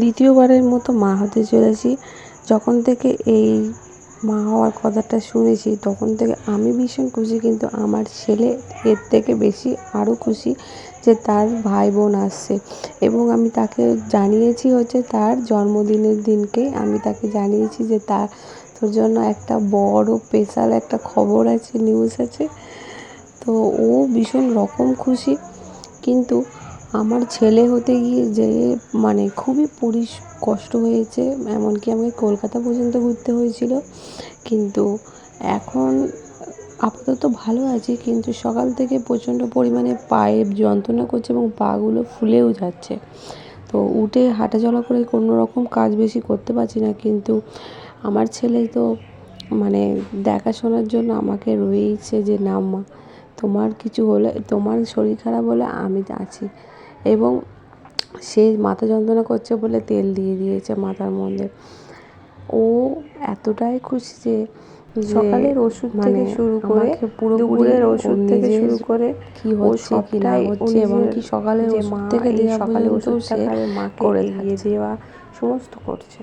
দ্বিতীয়বারের মতো মা হতে চলেছি। যখন থেকে এই মা হওয়ার কথাটা শুনেছি তখন থেকে আমি ভীষণ খুশি, কিন্তু আমার ছেলে এর থেকে বেশি আরও খুশি যে তার ভাই বোন আসছে। এবং আমি তাকে জানিয়েছি তার জন্মদিনের দিনকেই আমি তাকে জানিয়েছি যে তোর জন্য একটা বড় স্পেশাল একটা খবর আছে, নিউজ আছে। তো ও ভীষণ রকম খুশি। কিন্তু আমার ছেলে হতে গিয়ে যে খুবই কষ্ট হয়েছে, এমনকি আমাকে কলকাতা পর্যন্ত ঘুরতে হয়েছিল। কিন্তু এখন আপাতত ভালো আছি, কিন্তু সকাল থেকে প্রচণ্ড পরিমাণে পায়ে যন্ত্রণা করছে এবং পাগুলো ফুলেও যাচ্ছে। তো উঠে হাঁটাচলা করে কোনো রকম কাজ বেশি করতে পারছি না। কিন্তু আমার ছেলে তো দেখাশোনার জন্য আমাকে রয়েইছে যে না মা, তোমার কিছু হলে, তোমার শরীর খারাপ হলে আমি আছি। এবং সে মাথা যন্ত্রণা করছে বলে তেল দিয়ে দিয়েছে মাথার মধ্যে। ও এতটাই খুশি যে সকালের ওষুধ থেকে শুরু করে দুপুরের ওষুধ থেকে শুরু করে কি হচ্ছে কি না হচ্ছে, এবং কি সকালের ওষুধ থেকে দেওয়া পর্যন্ত সে মাকে এগিয়ে দেওয়া সমস্ত করছে।